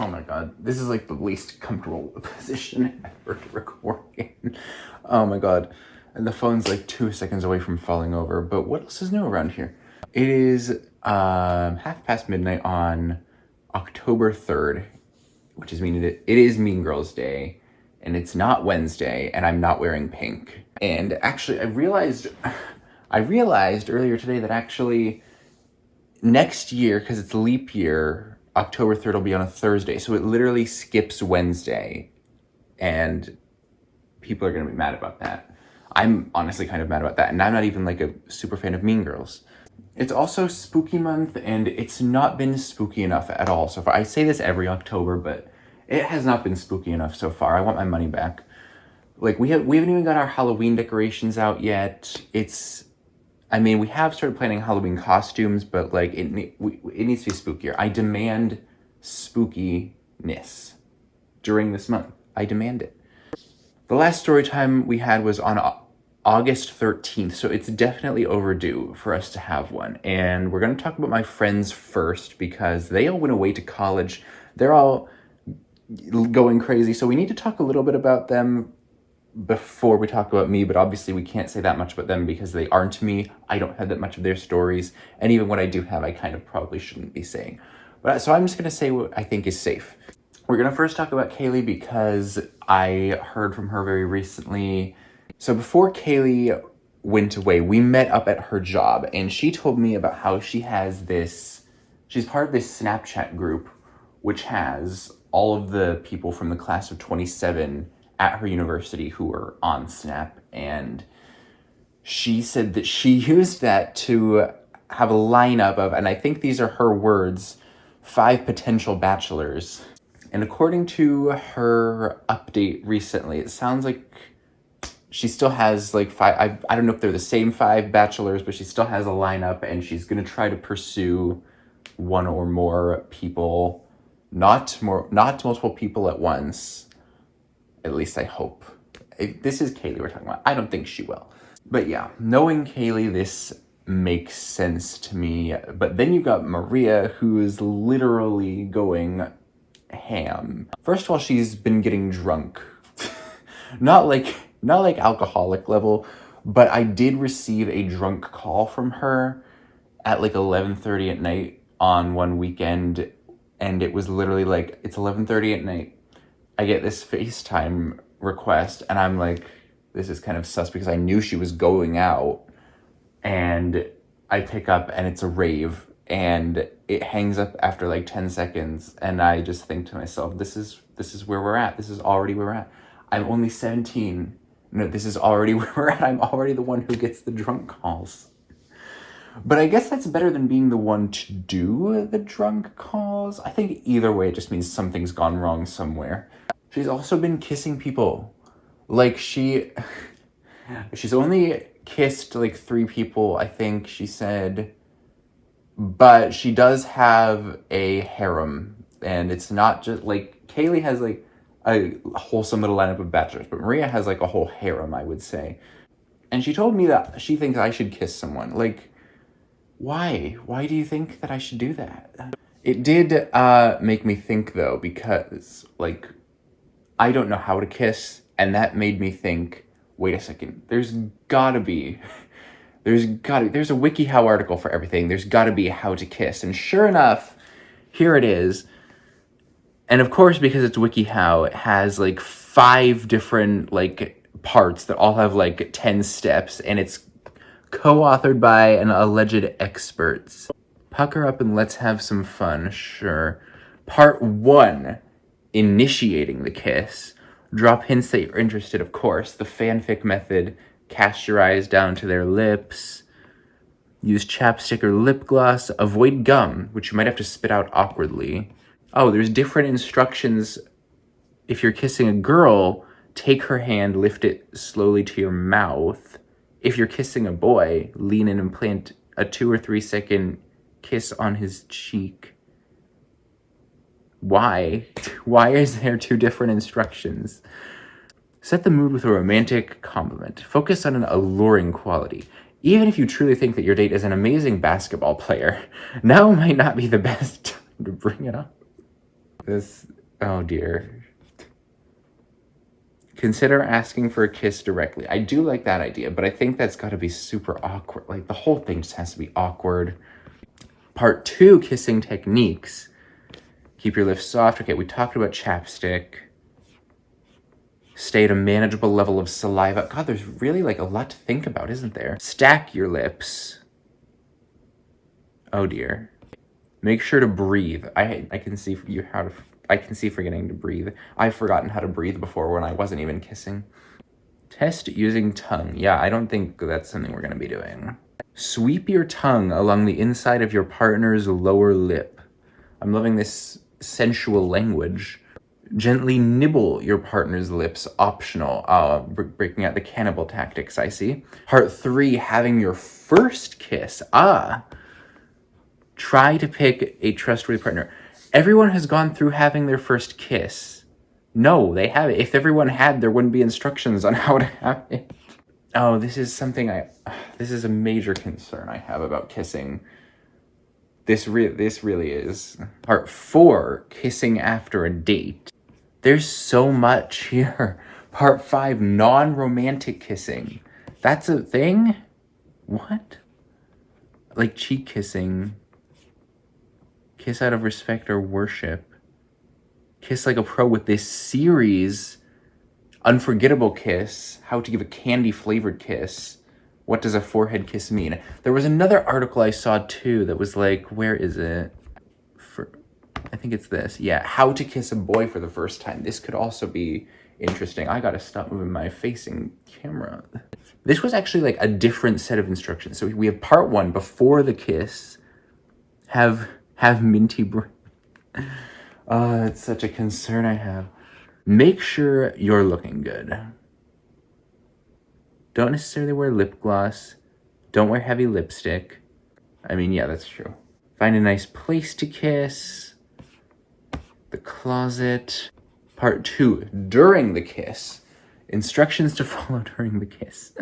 Oh my god, this is like the least comfortable position ever to record in. Oh my god. And the phone's like 2 seconds away from falling over. But what else is new around here? It is midnight on October 3rd, which is meaning it is Mean Girls Day, and it's not Wednesday, and I'm not wearing pink. And actually, I realized earlier today that actually next year, because it's leap year, October 3rd will be on a Thursday, so it literally skips Wednesday, and people are going to be mad about that. I'm honestly kind of mad about that, and I'm not even like a super fan of Mean Girls. It's also spooky month, and it's not been spooky enough at all so far. I say this every October, but it has not been spooky enough so far. I want my money back. Like, we haven't even got our Halloween decorations out yet. We have started planning Halloween costumes, but like it needs to be spookier. I demand spookiness during this month. I demand it. The last story time we had was on August 13th, so it's definitely overdue for us to have one. And we're going to talk about my friends first because they all went away to college. They're all going crazy, so we need to talk a little bit about them before we talk about me, but obviously we can't say that much about them because they aren't me. I don't have that much of their stories, and even what I do have, I kind of probably shouldn't be saying. So I'm just going to say what I think is safe. We're going to first talk about Kaylee because I heard from her very recently. So before Kaylee went away, we met up at her job, and she told me about how she's part of this Snapchat group, which has all of the people from the class of 27 at her university who are on Snap, and she said that she used that to have a lineup of, and I think these are her words, 5 potential bachelors. And according to her update recently, it sounds like she still has like 5, I don't know if they're the same 5 bachelors, but she still has a lineup, and she's going to try to pursue one or more people, not multiple people at once. At least I hope. This is Kaylee we're talking about. I don't think she will. But yeah, knowing Kaylee, this makes sense to me. But then you got Maria, who is literally going ham. First of all, she's been getting drunk. not like alcoholic level, but I did receive a drunk call from her at like 11:30 at night on one weekend, and it was literally like, it's 11:30 at night. I get this FaceTime request, and I'm like, this is kind of sus because I knew she was going out, and I pick up and it's a rave, and it hangs up after like 10 seconds, and I just think to myself, this is where we're at. This is already where we're at. I'm only 17. No, this is already where we're at. I'm already the one who gets the drunk calls. But I guess that's better than being the one to do the drunk calls. I think either way, it just means something's gone wrong somewhere. She's also been kissing people. Like, she's only kissed like 3 people, I think she said. But she does have a harem. And it's not just like, Kaylee has like a wholesome little lineup of bachelors, but Maria has like a whole harem, I would say. And she told me that she thinks I should kiss someone. Like, why? Why do you think that I should do that? It did make me think, though, because, like, I don't know how to kiss, and that made me think, wait a second, there's a WikiHow article for everything. There's gotta be how to kiss. And sure enough, here it is. And of course, because it's WikiHow, it has, like, 5 different, like, parts that all have, like, 10 steps, and it's co-authored by an alleged experts. Pucker up and let's have some fun, sure. Part 1, initiating the kiss. Drop hints that you're interested, of course. The fanfic method, cast your eyes down to their lips. Use chapstick or lip gloss. Avoid gum, which you might have to spit out awkwardly. Oh, there's different instructions. If you're kissing a girl, take her hand, lift it slowly to your mouth. If you're kissing a boy, lean in and plant a 2 or 3 second kiss on his cheek. Why? Why is there 2 different instructions? Set the mood with a romantic compliment. Focus on an alluring quality. Even if you truly think that your date is an amazing basketball player, now might not be the best time to bring it up. This, oh dear. Consider asking for a kiss directly. I do like that idea, but I think that's got to be super awkward. Like, the whole thing just has to be awkward. Part 2, kissing techniques. Keep your lips soft. Okay, we talked about chapstick. Stay at a manageable level of saliva. God, there's really like a lot to think about, isn't there? Stack your lips. Oh dear. Make sure to breathe. I can see you how to. I can see forgetting to breathe. I've forgotten how to breathe before when I wasn't even kissing. Test using tongue. Yeah, I don't think that's something we're gonna be doing. Sweep your tongue along the inside of your partner's lower lip. I'm loving this sensual language. Gently nibble your partner's lips, optional. Breaking out the cannibal tactics, I see. Part 3, having your first kiss. Try to pick a trustworthy partner. Everyone has gone through having their first kiss. No, they haven't. If everyone had, there wouldn't be instructions on how to have it. Oh, this is something this is a major concern I have about kissing. This really is. Part 4, kissing after a date. There's so much here. Part 5, non-romantic kissing. That's a thing? What? Like cheek kissing. Kiss out of respect or worship. Kiss like a pro with this series. Unforgettable kiss. How to give a candy-flavored kiss. What does a forehead kiss mean? There was another article I saw too that was like, where is it? I think it's this. Yeah, how to kiss a boy for the first time. This could also be interesting. I gotta stop moving my facing camera. This was actually like a different set of instructions. So we have part 1, before the kiss. Have minty breath. Oh, that's such a concern I have. Make sure you're looking good. Don't necessarily wear lip gloss. Don't wear heavy lipstick. I mean, yeah, that's true. Find a nice place to kiss. The closet. Part 2, during the kiss. Instructions to follow during the kiss.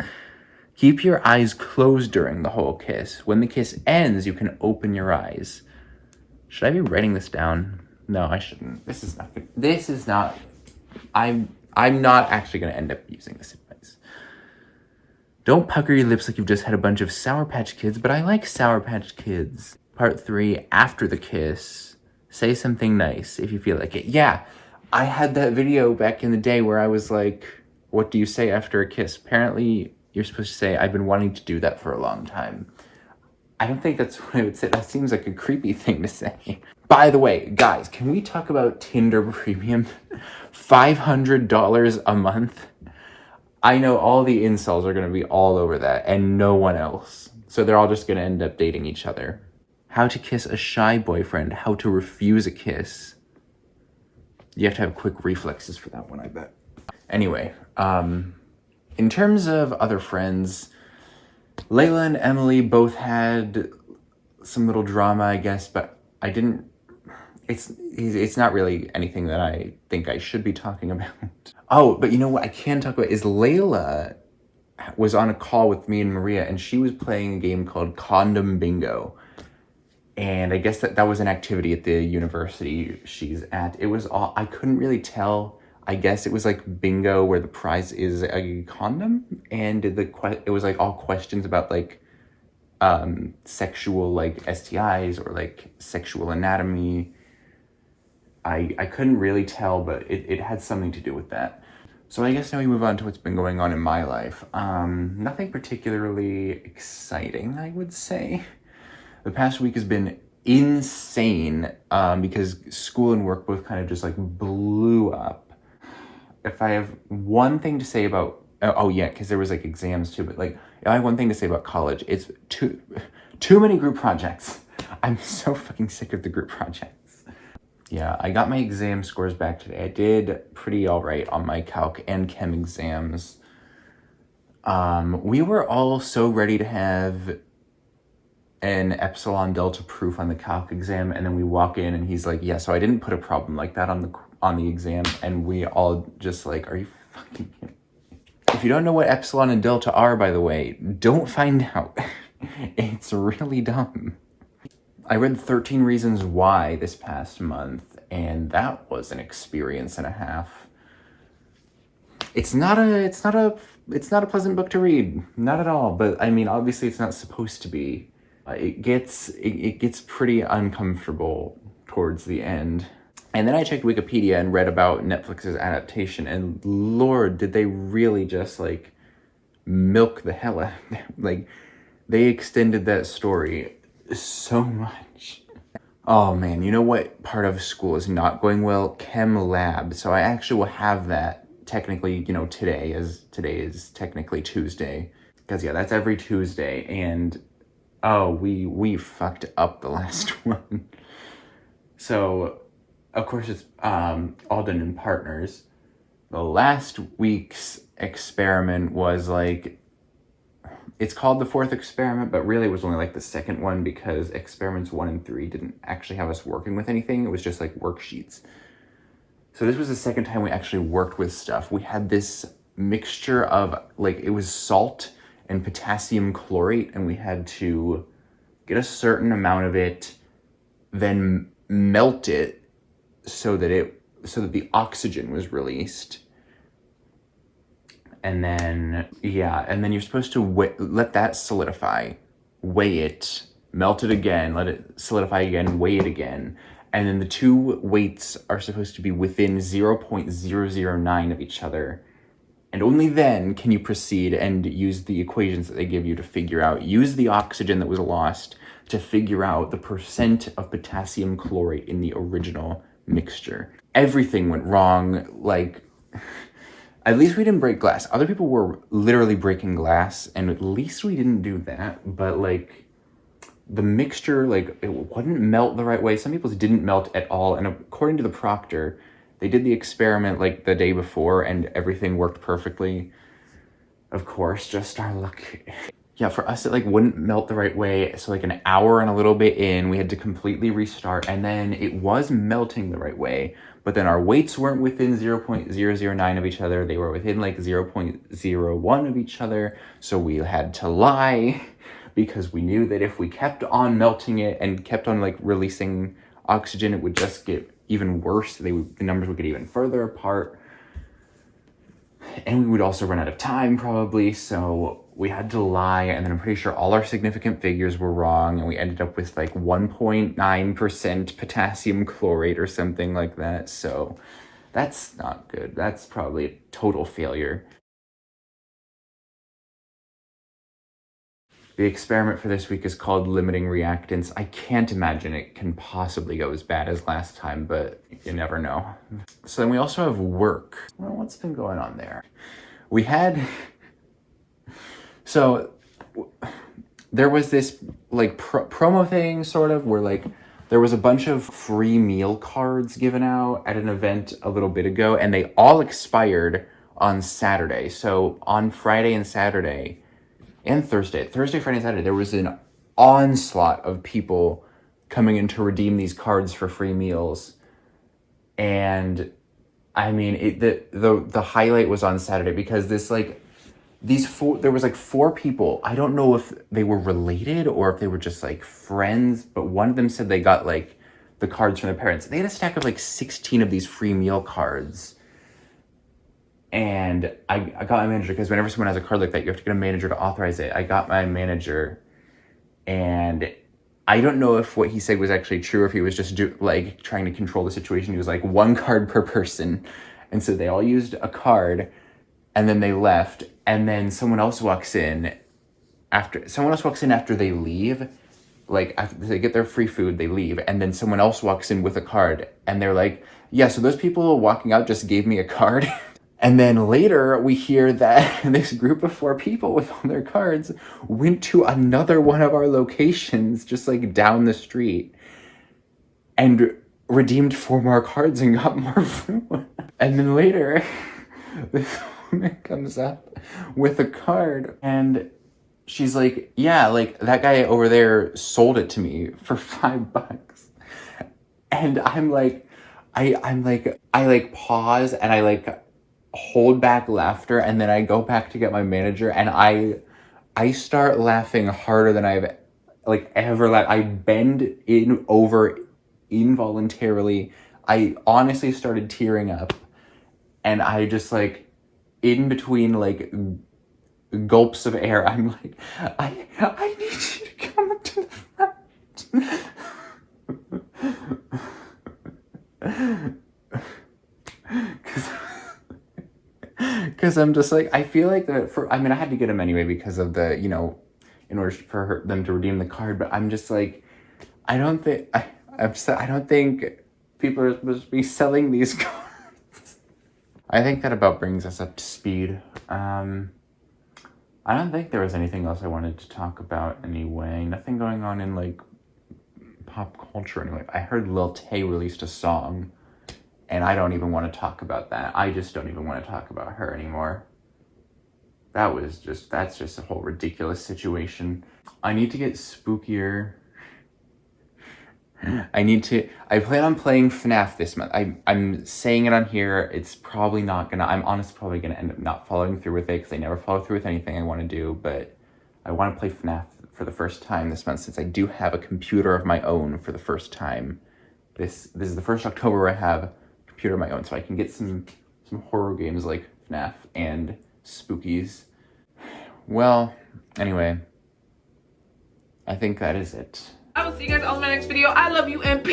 Keep your eyes closed during the whole kiss. When the kiss ends, you can open your eyes. Should I be writing this down? No, I shouldn't. This is not good. This is not... I'm not actually going to end up using this advice. Don't pucker your lips like you've just had a bunch of Sour Patch Kids, but I like Sour Patch Kids. Part 3, after the kiss. Say something nice if you feel like it. Yeah, I had that video back in the day where I was like, what do you say after a kiss? Apparently, you're supposed to say, I've been wanting to do that for a long time. I don't think that's what I would say. That seems like a creepy thing to say. By the way, guys, can we talk about Tinder Premium? $500 a month? I know all the incels are going to be all over that, and no one else. So they're all just going to end up dating each other. How to kiss a shy boyfriend. How to refuse a kiss. You have to have quick reflexes for that one, I bet. Anyway, in terms of other friends, Layla and Emily both had some little drama, I guess, but I didn't... It's not really anything that I think I should be talking about. Oh, but you know what I can talk about is Layla was on a call with me and Maria, and she was playing a game called Condom Bingo. And I guess that was an activity at the university she's at. It was all... I couldn't really tell. I guess it was like bingo where the prize is a condom, and it was like all questions about like sexual like STIs or like sexual anatomy. I couldn't really tell, but it had something to do with that. So I guess now we move on to what's been going on in my life. Nothing particularly exciting, I would say. The past week has been insane because school and work both kind of just like blew up. If I have one thing to say about, oh yeah, because there was like exams too, but like if I have one thing to say about college, it's too many group projects. I'm so fucking sick of the group projects. Yeah, I got my exam scores back today. I did pretty all right on my calc and chem exams. We were all so ready to have an epsilon delta proof on the calc exam, and then we walk in and he's like, yeah, so I didn't put a problem like that on the exam, and we all just like, are you fucking kidding? If you don't know what epsilon and delta are, by the way, don't find out. It's really dumb. I read 13 Reasons Why this past month, and that was an experience and a half. It's not a pleasant book to read, not at all. But I mean, obviously, it's not supposed to be. It gets pretty uncomfortable towards the end. And then I checked Wikipedia and read about Netflix's adaptation, and Lord, did they really just like milk the hell out of it. Like, they extended that story so much. Oh man, you know what part of school is not going well? Chem lab. So I actually will have that technically, today, as today is technically Tuesday. Because yeah, that's every Tuesday, and oh, we fucked up the last one. So of course it's all done in partners. The last week's experiment was like, it's called the fourth experiment, but really it was only like the second one because experiments 1 and 3 didn't actually have us working with anything. It was just like worksheets. So this was the second time we actually worked with stuff. We had this mixture of like, it was salt and potassium chlorate, and we had to get a certain amount of it, then melt it so that the oxygen was released. And then you're supposed to let that solidify, weigh it, melt it again, let it solidify again, weigh it again. And then the two weights are supposed to be within 0.009 of each other. And only then can you proceed and use the equations that they give you to use the oxygen that was lost to figure out the percent of potassium chlorate in the original mixture. Everything went wrong, like... At least we didn't break glass. Other people were literally breaking glass, and at least we didn't do that. But like, the mixture, like, it wouldn't melt the right way. Some people's didn't melt at all. And according to the proctor, they did the experiment like the day before, and everything worked perfectly. Of course, just our luck. Yeah, for us, it like wouldn't melt the right way. So like an hour and a little bit in, we had to completely restart, and then it was melting the right way. But then our weights weren't within 0.009 of each other. They were within like 0.01 of each other. So we had to lie because we knew that if we kept on melting it and kept on like releasing oxygen, it would just get even worse. The numbers would get even further apart. And we would also run out of time probably. So we had to lie, and then I'm pretty sure all our significant figures were wrong, and we ended up with like 1.9% potassium chlorate or something like that. So that's not good. That's probably a total failure. The experiment for this week is called limiting reactants. I can't imagine it can possibly go as bad as last time, but you never know. So then we also have work. Well, what's been going on there? We had... So there was this like promo thing sort of where like there was a bunch of free meal cards given out at an event a little bit ago, and they all expired on Saturday. So on Friday and Saturday and Thursday, Friday, and Saturday, there was an onslaught of people coming in to redeem these cards for free meals. And I mean, the highlight was on Saturday because there was like 4 people. I don't know if they were related or if they were just like friends, but one of them said they got like the cards from their parents. They had a stack of like 16 of these free meal cards. And I got my manager, because whenever someone has a card like that, you have to get a manager to authorize it. I got my manager, and I don't know if what he said was actually true, or if he was just trying to control the situation. He was like, 1 card per person. And so they all used a card, and then they left. And then someone else walks in after they leave. Like, after they get their free food, they leave. And then someone else walks in with a card. And they're like, yeah, so those people walking out just gave me a card. And then later we hear that this group of 4 people with all their cards went to another one of our locations just like down the street and redeemed 4 more cards and got more food. And then later this woman comes up with a card, and she's like, yeah, like that guy over there sold it to me for $5. And I'm like, I pause, and I hold back laughter, and then I go back to get my manager, and I start laughing harder than I've ever laughed. I bend over involuntarily. I honestly started tearing up, and I just like, in between like gulps of air, I'm like, I need you to come up to the front. Because I'm just like, I feel like I mean, I had to get them anyway because of the, you know, in order for them to redeem the card, but I'm just like, I don't think, I don't think people are supposed to be selling these cards. I think that about brings us up to speed. I don't think there was anything else I wanted to talk about anyway. Nothing going on in like pop culture anyway. I heard Lil Tay released a song, and I don't even want to talk about that. I just don't even want to talk about her anymore. That's just a whole ridiculous situation. I need to get spookier. I plan on playing FNAF this month. I'm saying it on here. It's probably not gonna, I'm honestly probably gonna end up not following through with it because I never follow through with anything I want to do, but I want to play FNAF for the first time this month since I do have a computer of my own for the first time. This is the first October where I have a computer of my own, so I can get some horror games like FNAF and Spookies. Well, anyway, I think that is it. I will see you guys on my next video. I love you and peace.